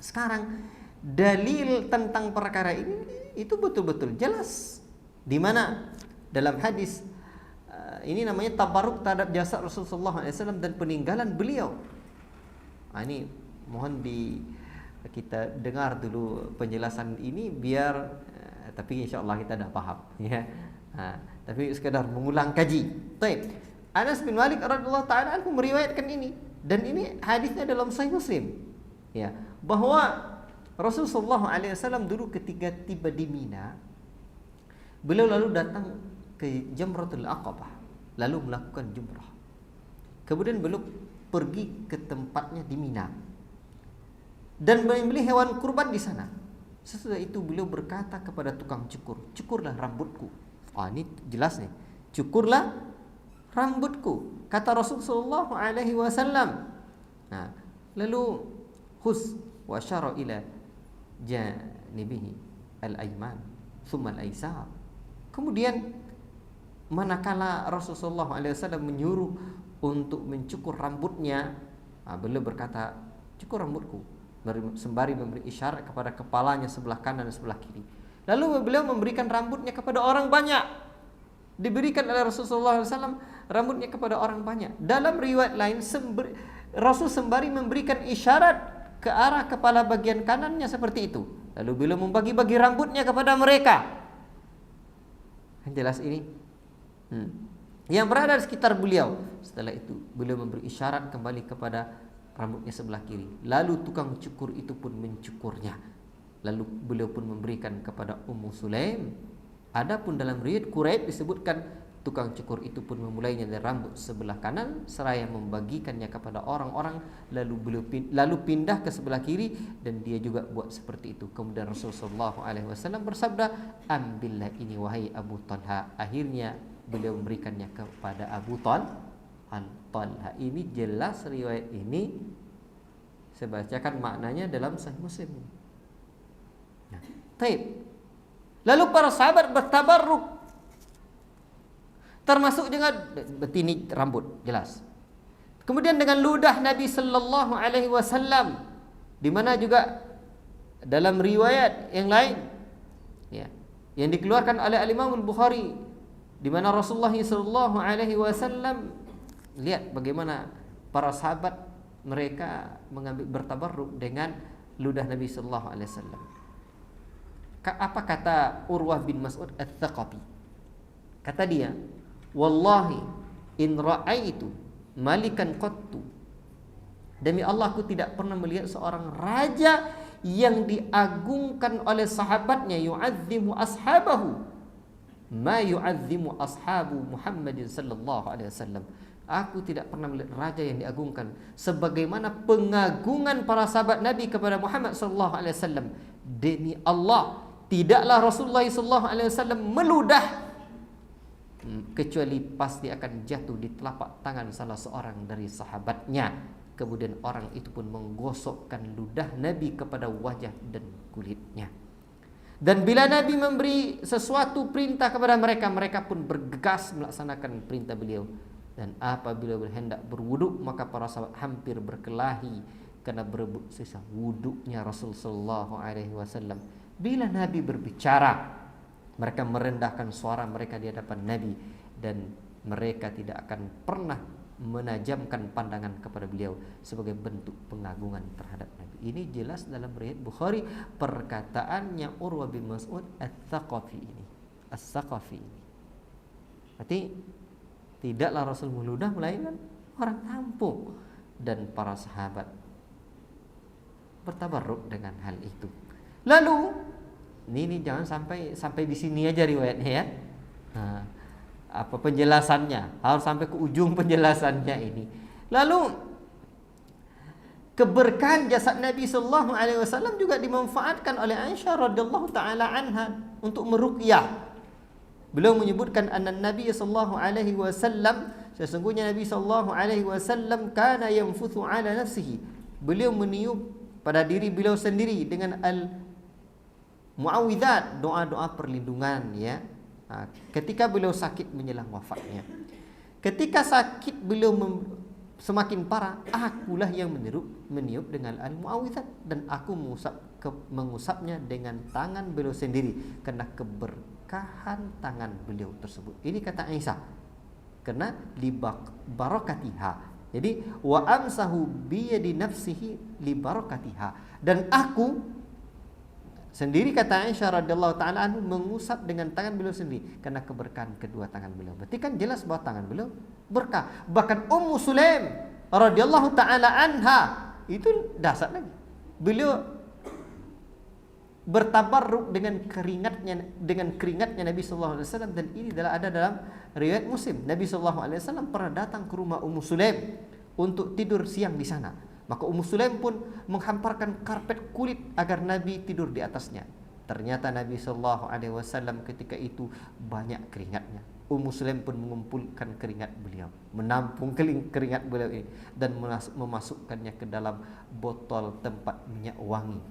Sekarang dalil tentang perkara ini itu betul-betul jelas. Di mana? Dalam hadis ini namanya tabarruk terhadap jasad Rasulullah SAW dan peninggalan beliau. Ini mohon kita dengar dulu penjelasan ini biar tapi insyaallah kita dah faham ya. Tapi sekadar mengulang kaji. Baik. Anas bin Malik radhiyallahu taala anhu meriwayatkan ini, dan ini hadisnya dalam Sahih Muslim. Ya, bahwa Rasulullah SAW dulu ketika tiba di Mina, beliau lalu datang ke Jamratul Aqabah, lalu melakukan jumrah. Kemudian beliau pergi ke tempatnya di Mina dan menyembelih hewan kurban di sana. Sesudah itu beliau berkata kepada tukang cukur, cukurlah rambutku. Ini jelas nih, cukurlah rambutku, kata Rasulullah SAW. Lalu khus wa syara ila janibihi al-ayman thumma al-aysar. Kemudian manakala Rasulullah SAW menyuruh untuk mencukur rambutnya, beliau berkata, cukur rambutku, sembari memberi isyarat kepada kepalanya sebelah kanan dan sebelah kiri. Lalu beliau memberikan rambutnya kepada orang banyak. Diberikan oleh Rasulullah SAW rambutnya kepada orang banyak. Dalam riwayat lain, Rasul sembari memberikan isyarat ke arah kepala bagian kanannya seperti itu. Lalu beliau membagi-bagi rambutnya kepada mereka. Jelas ini yang berada di sekitar beliau. Setelah itu beliau memberi isyarat kembali kepada rambutnya sebelah kiri. Lalu tukang cukur itu pun mencukurnya. Lalu beliau pun memberikan kepada Ummu Sulaim. Adapun dalam riwayat Quraib disebutkan tukang cukur itu pun memulainya dari rambut sebelah kanan seraya membagikannya kepada orang-orang, lalu pindah ke sebelah kiri, dan dia juga buat seperti itu. Kemudian Rasulullah SAW bersabda, ambillah ini wahai Abu Talha. Akhirnya beliau memberikannya kepada Abu Talha. Ini jelas riwayat ini Saya bacakan maknanya dalam Sahih Muslim. Nah, taib. Lalu para sahabat bertabarruk, termasuk dengan betini rambut, jelas. Kemudian dengan ludah Nabi sallallahu alaihi wasallam, di mana juga dalam riwayat yang lain, ya, yang dikeluarkan oleh Al-Imam Al-Bukhari, di mana Rasulullah sallallahu alaihi wasallam, lihat bagaimana para sahabat mereka mengambil bertabarruk dengan ludah Nabi sallallahu alaihi wasallam. Apa kata Urwah bin Mas'ud Ats-Tsaqafi? Kata dia, "Wallahi in ra'aitu malikan qattu." Demi Allah, aku tidak pernah melihat seorang raja yang diagungkan oleh sahabatnya, yu'azzimu ashabahu ma yu'azzimu ashabu Muhammadin sallallahu alaihi wasallam. Aku tidak pernah melihat raja yang diagungkan sebagaimana pengagungan para sahabat Nabi kepada Muhammad sallallahu alaihi wasallam. Demi Allah, tidaklah Rasulullah sallallahu alaihi wasallam meludah kecuali pasti akan jatuh di telapak tangan salah seorang dari sahabatnya. Kemudian orang itu pun menggosokkan ludah Nabi kepada wajah dan kulitnya. Dan bila Nabi memberi sesuatu perintah kepada mereka, mereka pun bergegas melaksanakan perintah beliau. Dan apabila berhendak berwuduk, maka para sahabat hampir berkelahi karena berebut sisa wuduknya Rasul sallallahu alaihi wasallam. Bila Nabi berbicara, mereka merendahkan suara mereka di hadapan Nabi, dan mereka tidak akan pernah menajamkan pandangan kepada beliau sebagai bentuk pengagungan terhadap Nabi. Ini jelas dalam riwayat Bukhari, perkataannya Urwah bin Mas'ud Ats-Tsaqafi ini. Ats-Tsaqafi ini. Berarti tidaklah Rasul meludah melainkan orang kampung, dan para sahabat bertabarruk dengan hal itu. Lalu ini jangan sampai di sini aja riwayatnya ya. Nah, apa penjelasannya? Harus sampai ke ujung penjelasannya ini. Lalu keberkahan jasad Nabi sallallahu alaihi wasallam juga dimanfaatkan oleh Aisyah radhiyallahu taala anha untuk meruqyah. Beliau menyebutkan anna Nabi sallallahu alaihi wasallam, sesungguhnya Nabi sallallahu alaihi wasallam kana yanfuthu ala nafsihi. Beliau meniup pada diri beliau sendiri dengan muawwidzat, doa-doa perlindungan ya. Ketika beliau sakit menjelang wafatnya. Ketika sakit beliau semakin parah, akulah yang meniup dengan al-muawwidzat, dan aku mengusapnya dengan tangan beliau sendiri karena keberkahan tangan beliau tersebut. Ini kata Aisyah, karena li barakatiha. Jadi wa amsahu bi yadi nafsihi li barakatiha, dan aku sendiri, kata Aisyah radhiyallahu taala anhu, mengusap dengan tangan beliau sendiri karena keberkahan kedua tangan beliau. Berarti kan jelas bahwa tangan beliau berkah. Bahkan Ummu Sulaim radhiyallahu taala anha itu dasar lagi. Beliau bertabarruk dengan keringatnya Nabi sallallahu alaihi wasallam, dan ini ada dalam riwayat Muslim. Nabi sallallahu alaihi wasallam pernah datang ke rumah Ummu Sulaim untuk tidur siang di sana. Maka Ummu Sulaim pun menghamparkan karpet kulit agar Nabi tidur di atasnya. Ternyata Nabi sallallahu alaihi wasallam ketika itu banyak keringatnya. Ummu Sulaim pun mengumpulkan keringat beliau, menampung keringat beliau ini, dan memasukkannya ke dalam botol tempat minyak wangi.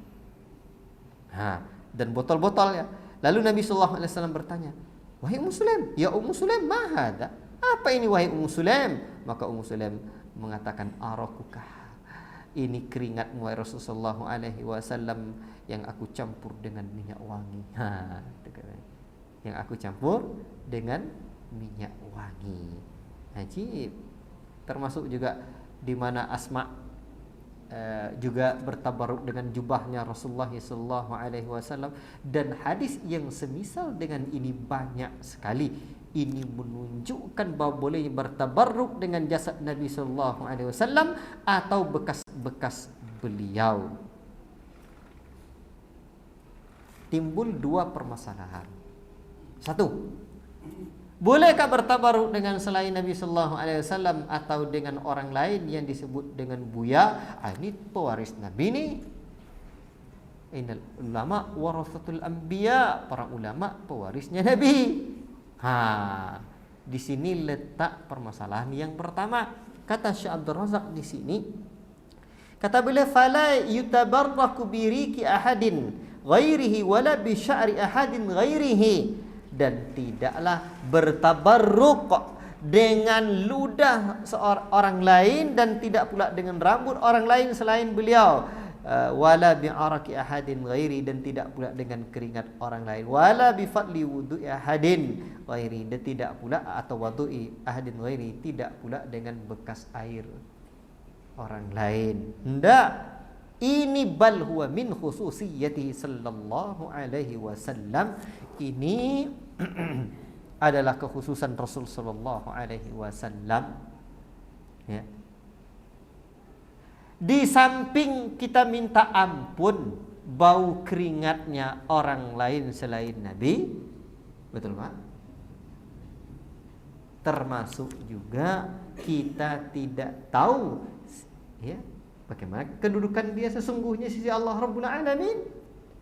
Dan botol-botol ya. Lalu Nabi sallallahu alaihi wasallam bertanya, "Wahai Ummu Sulaim, ya Ummu Sulaim, ma hadza? Apa ini wahai Ummu Sulaim?" Maka Ummu Sulaim mengatakan, "Arakukah, ini keringatmu wahai Rasulullah sallallahu alaihi wasallam yang aku campur dengan minyak wangi." Yang aku campur dengan minyak wangi. Ajib. Termasuk juga di mana Asma juga bertabaruk dengan jubahnya Rasulullah sallallahu alaihi wasallam, dan hadis yang semisal dengan ini banyak sekali. Ini menunjukkan bahawa boleh bertabarruk dengan jasad Nabi sallallahu alaihi wasallam atau bekas-bekas beliau. Timbul dua permasalahan. Satu, bolehkah bertabarruk dengan selain Nabi sallallahu alaihi wasallam atau dengan orang lain yang disebut dengan buya? Ini pewaris Nabi ni. Innal ulama warathatul anbiya, para ulama pewarisnya Nabi. Di sini letak permasalahan yang pertama. Kata Syekh Abdul Razak di sini, Kata beliau, fala yutabarraku biriki ahadin ghairihi wala bi sya'ri ahadin ghairihi, dan tidaklah bertabarruk dengan ludah seorang lain dan tidak pula dengan rambut orang lain selain beliau. Wala bi araki ahadin ghairi, dan tidak pula dengan keringat orang lain. Wala bi fadli wudu'i ahadin ghairi, dan tidak pula atau wudu'i ahadin ghairi, tidak pula dengan bekas air orang lain. Hendak ini bal huwa min khususiyatihi sallallahu alaihi wasallam. Ini adalah kekhususan Rasul sallallahu alaihi wasallam. Ya. Di samping kita minta ampun bau keringatnya orang lain selain Nabi, betul Pak? Termasuk juga kita tidak tahu, ya, bagaimana kedudukan dia sesungguhnya sisi Allah Rabbul Alamin.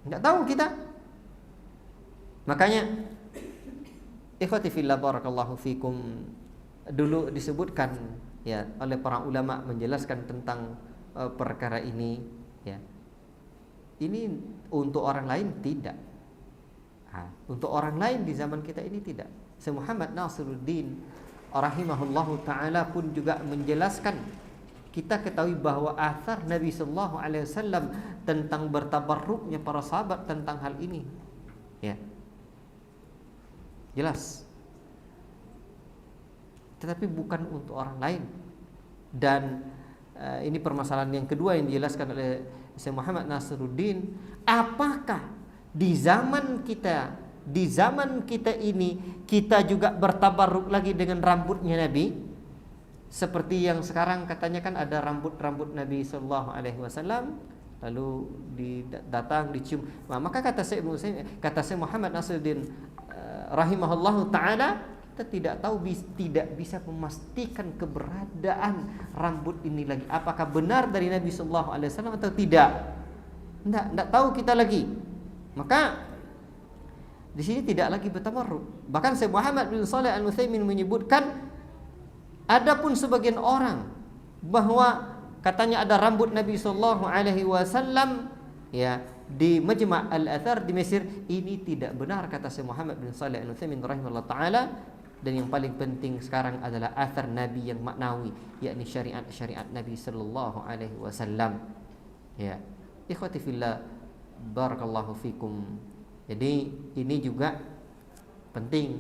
Enggak tahu kita. Makanya ikhwati fillah barakallahu fikum, dulu disebutkan ya oleh para ulama menjelaskan tentang perkara ini, ya. Ini untuk orang lain tidak. Untuk orang lain di zaman kita ini tidak. Syekh Muhammad Nasiruddin rahimahullahu taala pun juga menjelaskan, kita ketahui bahwa athar Nabi sallallahu alaihi wasallam tentang bertabarruknya para sahabat tentang hal ini, ya, jelas. Tetapi bukan untuk orang lain. Dan ini permasalahan yang kedua yang dijelaskan oleh Syekh Muhammad Nasiruddin. Apakah di zaman kita ini kita juga bertabarruk lagi dengan rambutnya Nabi? Seperti yang sekarang katanya kan ada rambut Nabi sallallahu alaihi wasallam lalu datang dicium. Maka kata Syekh Muhammad Nasiruddin rahimahullahu taala, kita tidak tahu, tidak bisa memastikan keberadaan rambut ini lagi. Apakah benar dari Nabi sallallahu alaihi wasallam atau tidak? Tidak tahu kita lagi. Maka di sini tidak lagi bertabarruk. Bahkan Syekh Muhammad bin Shalih Al-Utsaimin menyebutkan, adapun sebagian orang bahwa katanya ada rambut Nabi sallallahu alaihi wasallam, ya, di Majma' Al-Athar di Mesir, ini tidak benar kata Syekh Muhammad bin Shalih Al-Utsaimin rahimahullah taala. Dan yang paling penting sekarang adalah athar Nabi yang maknawi, yakni syariat Nabi sallallahu alaihi wasallam. Ya, ikhwati fillah barakallahu fikum. Jadi ini juga penting.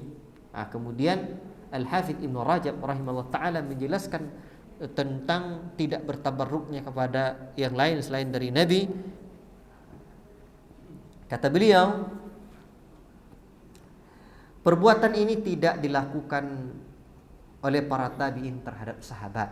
Kemudian Al-Hafidz Ibnu Rajab rahimahullah taala menjelaskan tentang tidak bertabarruknya kepada yang lain selain dari Nabi. Kata beliau, perbuatan ini tidak dilakukan oleh para tabi'in terhadap sahabat.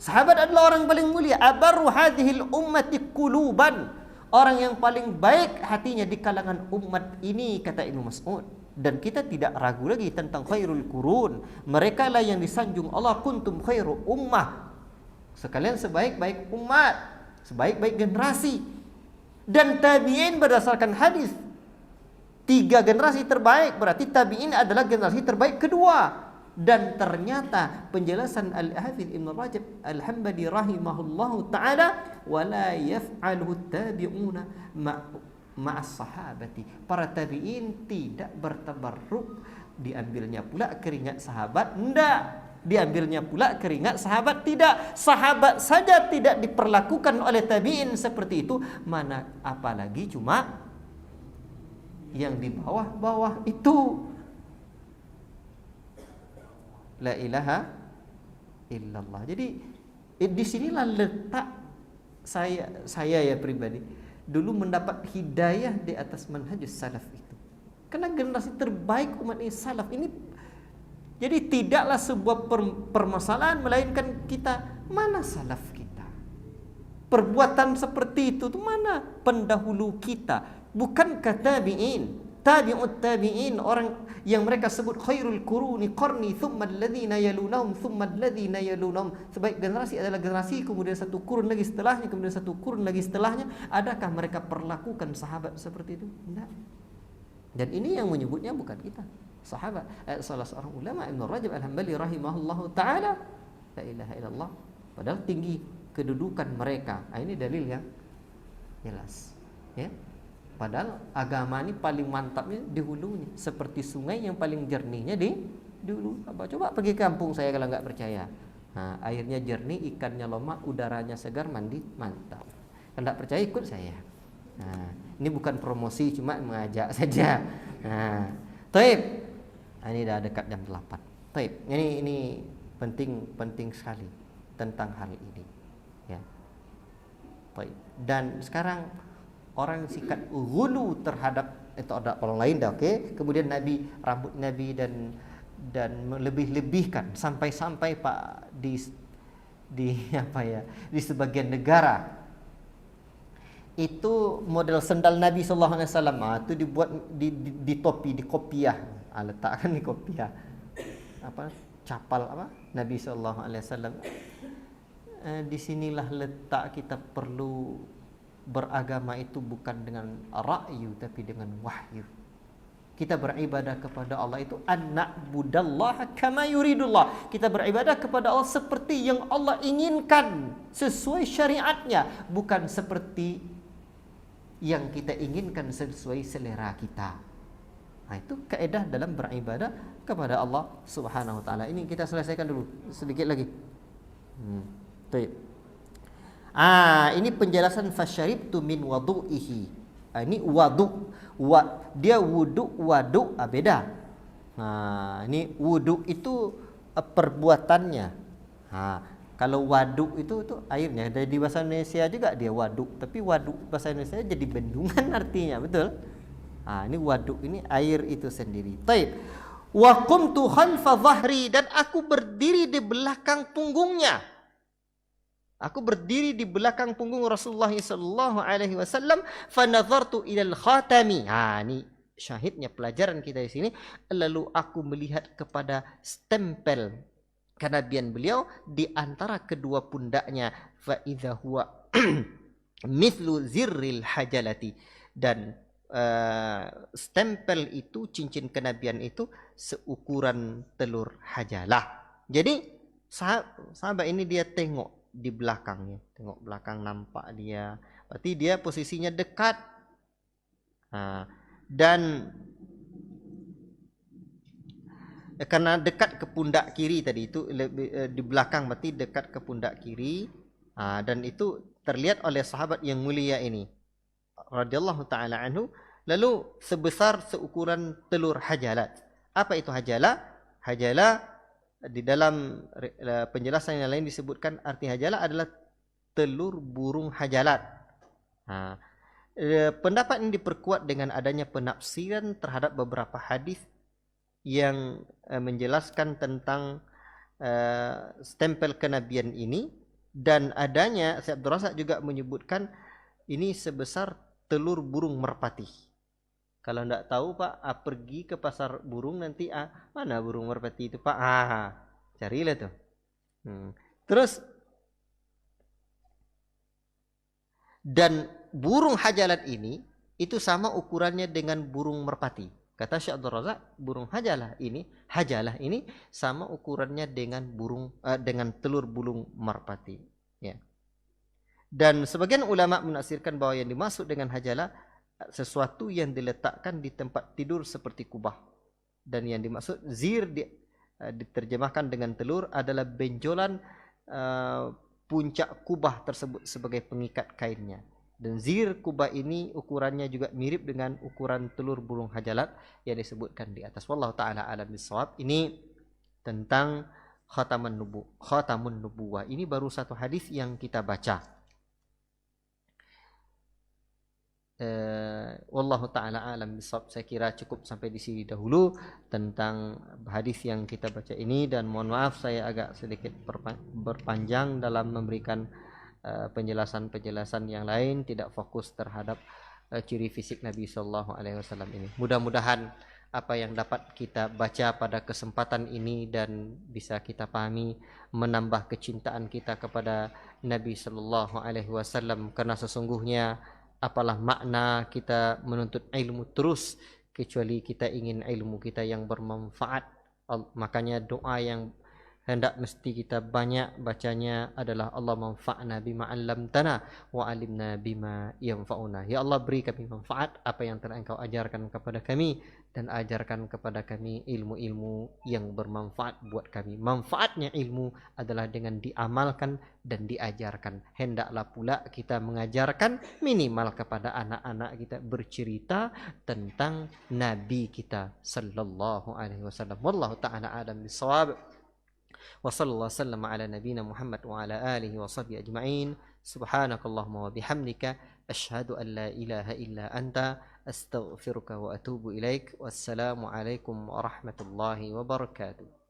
Sahabat adalah orang paling mulia, abarru hadhil ummati quluban, orang yang paling baik hatinya di kalangan umat ini, kata Ibnu Mas'ud. Dan kita tidak ragu lagi tentang khairul qurun, mereka lah yang disanjung Allah, kuntum khairu ummah, sekalian sebaik-baik umat, sebaik-baik generasi. Dan tabi'in berdasarkan hadis 3 generasi terbaik, berarti tabi'in adalah generasi terbaik kedua. Dan ternyata penjelasan Al-Hafidz Ibnu Rajab Al-Hambali rahimahullahu taala, wala yaf'aluhu tabi'una ma'as sahabati, para tabi'in tidak bertabarruk, diambilnya pula keringat sahabat, enggak, diambilnya pula keringat sahabat, tidak. Sahabat saja tidak diperlakukan oleh tabi'in seperti itu, mana apalagi cuma yang di bawah-bawah itu. La ilaha illallah. Jadi disinilah letak saya ya pribadi dulu mendapat hidayah di atas manhajus salaf itu. Karena generasi terbaik umat ini salaf ini. Jadi tidaklah sebuah permasalahan, melainkan kita, mana salaf kita? Perbuatan seperti itu mana pendahulu kita? Bukankah tabi'in, tabi'ut tabi'in, orang yang mereka sebut khairul quruni qarni thumma alladhina yalunahum thumma alladhina yalunahum, sebaik generasi adalah generasi, kemudian satu kurun lagi setelahnya, kemudian satu kurun lagi setelahnya. Adakah mereka perlakukan sahabat seperti itu? Tidak. Dan ini yang menyebutnya bukan kita, sahabat. Salah seorang ulama Ibnu Rajab Al-Hambali rahimahullahu taala, la ilaha illallah, padahal tinggi kedudukan mereka. Ini dalil yang jelas, ya. Padahal agama ini paling mantapnya di hulunya, seperti sungai yang paling jernihnya di hulu. Coba pergi kampung saya kalau nggak percaya. Nah, airnya jernih, ikannya lomak, udaranya segar, mandi mantap. Kalau nggak percaya ikut saya. Nah, ini bukan promosi, cuma mengajak saja. Nah, taib. Ini dah dekat jam 8. Taib. Ini penting sekali tentang hal ini. Ya. Taib. Dan sekarang orang sikat ghulu terhadap itu ada orang lain dah, okey. Kemudian rambut Nabi dan melebih-lebihkan sampai Pak di di sebagian negara itu model sendal Nabi sallallahu alaihi wasallam itu dibuat di topi, di kopiah. Letakkan di kopiah. Capal Nabi sallallahu alaihi wasallam. Di sinilah letak kita perlu beragama itu bukan dengan ra'yu tapi dengan wahyu. Kita beribadah kepada Allah itu an-na'budallaha kama yuridullah. Kita beribadah kepada Allah seperti yang Allah inginkan, sesuai syariatnya, bukan seperti yang kita inginkan sesuai selera kita. Nah, itu kaedah dalam beribadah kepada Allah Subhanahu wa taala. Ini kita selesaikan dulu sedikit lagi. Baik. Ini penjelasan fasyaribtu min wudu'ihi. Ini wudu. Dia wudu, beda. Ini wudu itu perbuatannya. Kalau waduk itu airnya. Dari di bahasa Indonesia juga dia waduk, tapi waduk bahasa Indonesia jadi bendungan artinya, betul? Ini waduk, ini air itu sendiri. Taib. Wa qumtu khalfa dhahri, dan aku berdiri di belakang punggungnya. Aku berdiri di belakang punggung Rasulullah sallallahu alaihi wasallam, fa nazartu ilal khatami. Ini syahidnya pelajaran kita di sini. Lalu aku melihat kepada stempel kenabian beliau di antara kedua pundaknya, fa idza huwa mithlu zirril hajalati, dan stempel itu, cincin kenabian itu seukuran telur hajalah. Jadi sahabat ini dia tengok di belakangnya, tengok belakang, nampak dia, berarti dia posisinya dekat. Dan karena dekat ke pundak kiri tadi itu di belakang, berarti dekat ke pundak kiri. Dan itu terlihat oleh sahabat yang mulia ini radhiyallahu taala anhu, lalu sebesar seukuran telur hajalat. Apa itu hajalah? Hajalah di dalam penjelasan yang lain disebutkan arti hajalah adalah telur burung hajalat. Pendapat ini diperkuat dengan adanya penafsiran terhadap beberapa hadis yang menjelaskan tentang stempel kenabian ini, dan adanya Syekh Abdul Razak juga menyebutkan ini sebesar telur burung merpati. Kalau tidak tahu Pak, pergi ke pasar burung nanti, mana burung merpati itu Pak? Carilah tuh. Terus, dan burung hajalat ini itu sama ukurannya dengan burung merpati. Kata Syekh Abdul Razak, burung hajalah ini sama ukurannya dengan dengan telur burung merpati. Ya. Dan sebagian ulama menafsirkan bahwa yang dimaksud dengan hajalah sesuatu yang diletakkan di tempat tidur seperti kubah, dan yang dimaksud zir diterjemahkan dengan telur adalah benjolan puncak kubah tersebut sebagai pengikat kainnya. Dan zir kubah ini ukurannya juga mirip dengan ukuran telur burung hajalat yang disebutkan di atas. Wallahu taala alam bisawab. Ini tentang khatamun nubuwah. Ini baru satu hadis yang kita baca. Wallahu taala alam bisawab. Saya kira cukup sampai di sini dahulu tentang hadis yang kita baca ini, dan mohon maaf saya agak sedikit berpanjang dalam memberikan penjelasan-penjelasan yang lain, tidak fokus terhadap ciri fisik Nabi sallallahu alaihi wasallam ini. Mudah-mudahan apa yang dapat kita baca pada kesempatan ini dan bisa kita pahami menambah kecintaan kita kepada Nabi sallallahu alaihi wasallam, karena sesungguhnya apalah makna kita menuntut ilmu terus kecuali kita ingin ilmu kita yang bermanfaat. Makanya doa yang hendak mesti kita banyak bacanya adalah Allah manfa'na bima 'allamtana wa 'alimna bima yanfa'una. Ya Allah, beri kami manfaat apa yang telah Engkau ajarkan kepada kami, dan ajarkan kepada kami ilmu-ilmu yang bermanfaat buat kami. Manfaatnya ilmu adalah dengan diamalkan dan diajarkan. Hendaklah pula kita mengajarkan minimal kepada anak-anak kita, bercerita tentang Nabi kita sallallahu alaihi wasallam. Wallahu ta'ala a'lam bissawab. Wa sallallahu wasallam ala nabiyyina Muhammad wa ala alihi wa sahbihi ajma'in. Subhanakallahumma wa bihamdika asyhadu an la ilaha illa anta astaghfiruka wa atubu ilaik. Wassalamu alaikum warahmatullahi wabarakatuh.